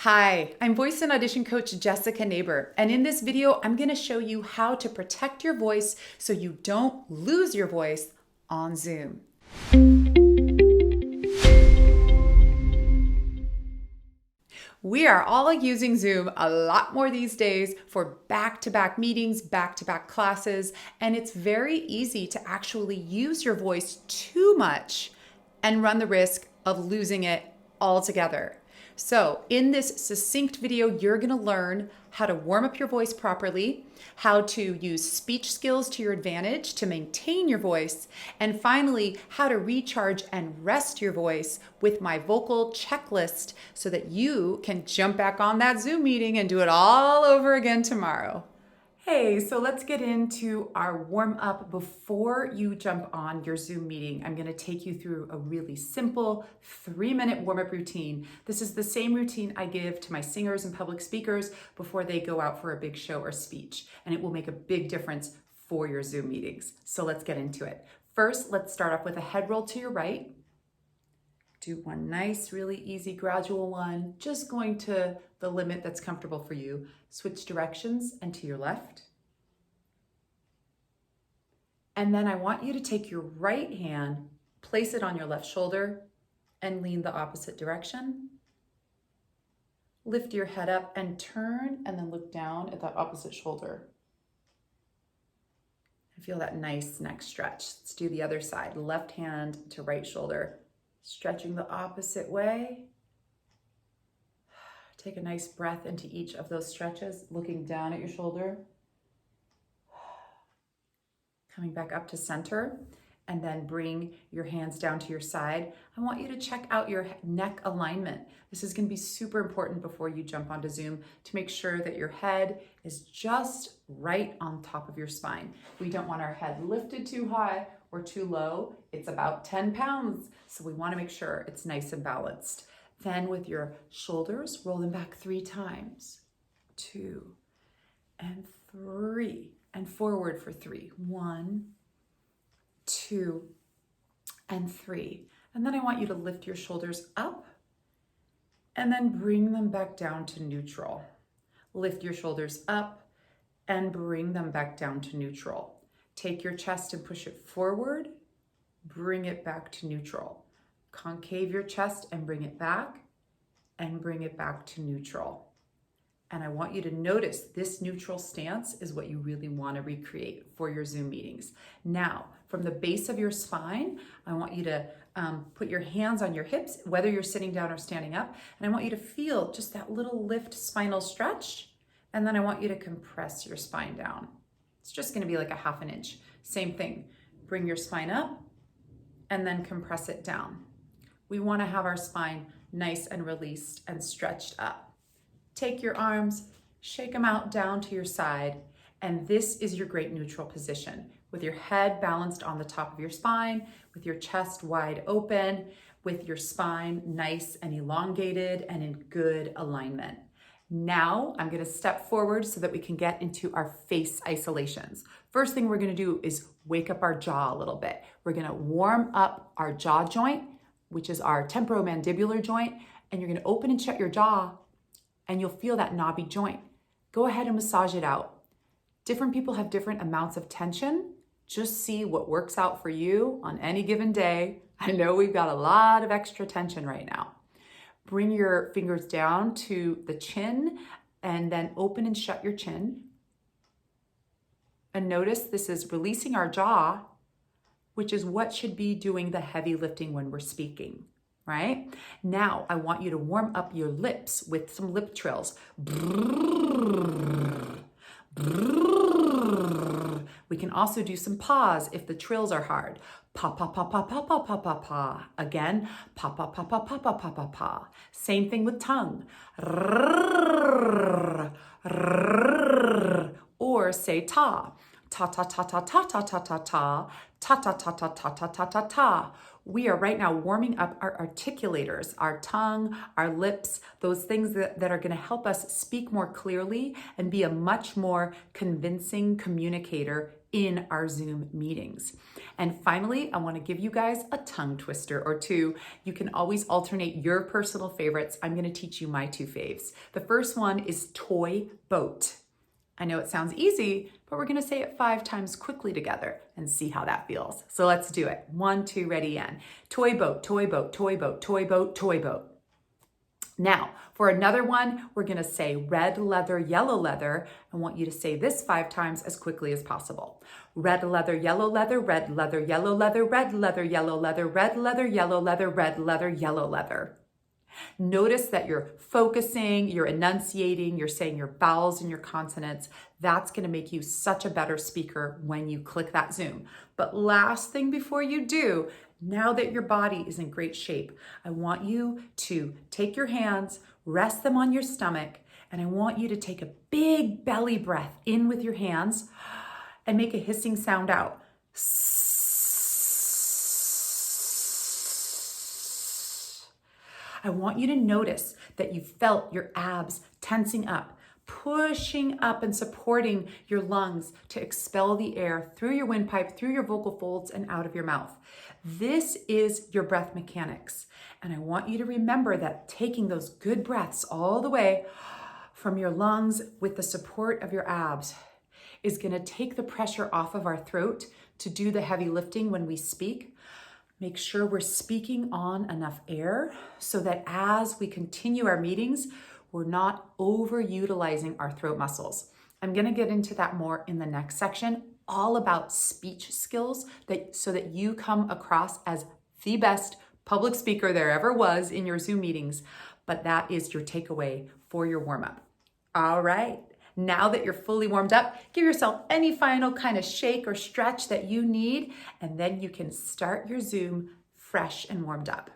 Hi, I'm voice and audition coach Jessica Neighbor, and in this video, I'm going to show you how to protect your voice so you don't lose your voice on Zoom. We are all using Zoom a lot more these days for back-to-back meetings, back-to-back classes, and it's very easy to actually use your voice too much and run the risk of losing it altogether. So in this succinct video, you're going to learn how to warm up your voice properly, how to use speech skills to your advantage to maintain your voice, and finally, how to recharge and rest your voice with my vocal checklist so that you can jump back on that Zoom meeting and do it all over again tomorrow. Hey, so let's get into our warm up before you jump on your Zoom meeting. I'm going to take you through a really simple 3-minute warm up routine. This is the same routine I give to my singers and public speakers before they go out for a big show or speech, and it will make a big difference for your Zoom meetings. So let's get into it. First, let's start off with a head roll to your right. Do one nice, really easy, gradual one, just going to the limit that's comfortable for you. Switch directions and to your left. And then I want you to take your right hand, place it on your left shoulder, and lean the opposite direction. Lift your head up and turn, and then look down at that opposite shoulder. And feel that nice neck stretch. Let's do the other side. Left hand to right shoulder. Stretching the opposite way. Take a nice breath into each of those stretches, looking down at your shoulder. Coming back up to center, and then bring your hands down to your side. I want you to check out your neck alignment. This is going to be super important before you jump onto Zoom to make sure that your head is just right on top of your spine. We don't want our head lifted too high or too low. It's about 10 pounds, so we want to make sure it's nice and balanced. Then with your shoulders, roll them back 3 times. 2 and 3. And forward for 3. 1, 2, and 3. And then I want you to lift your shoulders up and then bring them back down to neutral. Lift your shoulders up and bring them back down to neutral. Take your chest and push it forward. Bring it back to neutral. Concave your chest and bring it back to neutral. And I want you to notice this neutral stance is what you really want to recreate for your Zoom meetings. Now, from the base of your spine, I want you to put your hands on your hips, whether you're sitting down or standing up, and I want you to feel just that little lift spinal stretch, and then I want you to compress your spine down. It's just going to be like a 1/2 inch. Same thing. Bring your spine up and then compress it down. We want to have our spine nice and released and stretched up. Take your arms, shake them out down to your side, and this is your great neutral position, with your head balanced on the top of your spine, with your chest wide open, with your spine nice and elongated and in good alignment. Now I'm going to step forward so that we can get into our face isolations. First thing we're going to do is wake up our jaw a little bit. We're going to warm up our jaw joint, which is our temporomandibular joint, and you're going to open and shut your jaw, and you'll feel that knobby joint. Go ahead and massage it out. Different people have different amounts of tension. Just see what works out for you on any given day. I know we've got a lot of extra tension right now. Bring your fingers down to the chin and then open and shut your chin. And notice this is releasing our jaw, which is what should be doing the heavy lifting when we're speaking. Right? Now, I want you to warm up your lips with some lip trills. We can also do some paws if the trills are hard. Pa, pa, pa, pa, pa, pa, pa, pa, pa. Again, pa, pa, pa, pa, pa, pa, pa, pa, pa. Same thing with tongue. Or say ta. Ta, ta, ta, ta, ta, ta, ta, ta, ta. Ta, ta, ta, ta, ta, ta, ta, ta, ta. We are right now warming up our articulators, our tongue, our lips, those things that are going to help us speak more clearly and be a much more convincing communicator in our Zoom meetings. And finally, I want to give you guys a tongue twister or two. You can always alternate your personal favorites. I'm going to teach you my two faves. The first one is toy boat. I know it sounds easy, but we're going to say it 5 times quickly together and see how that feels. So let's do it. 1, 2, ready, and toy boat, toy boat, toy boat, toy boat, toy boat. Now, for another one, we're gonna say red leather, yellow leather. I want you to say this 5 times as quickly as possible. Red leather, yellow leather, red leather, yellow leather, red leather, yellow leather, red leather, yellow leather, red leather, yellow leather. Notice that you're focusing, you're enunciating, you're saying your vowels and your consonants. That's gonna make you such a better speaker when you click that Zoom. But last thing before you do, now that your body is in great shape, I want you to take your hands, rest them on your stomach, and I want you to take a big belly breath in with your hands and make a hissing sound out. I want you to notice that you felt your abs tensing up, pushing up and supporting your lungs to expel the air through your windpipe, through your vocal folds, and out of your mouth. This is your breath mechanics. And I want you to remember that taking those good breaths all the way from your lungs with the support of your abs is going to take the pressure off of our throat to do the heavy lifting when we speak. Make sure we're speaking on enough air so that as we continue our meetings, we're not overutilizing our throat muscles. I'm going to get into that more in the next section, all about speech skills so that you come across as the best public speaker there ever was in your Zoom meetings. But that is your takeaway for your warm-up. All right. Now that you're fully warmed up, give yourself any final kind of shake or stretch that you need, and then you can start your Zoom fresh and warmed up.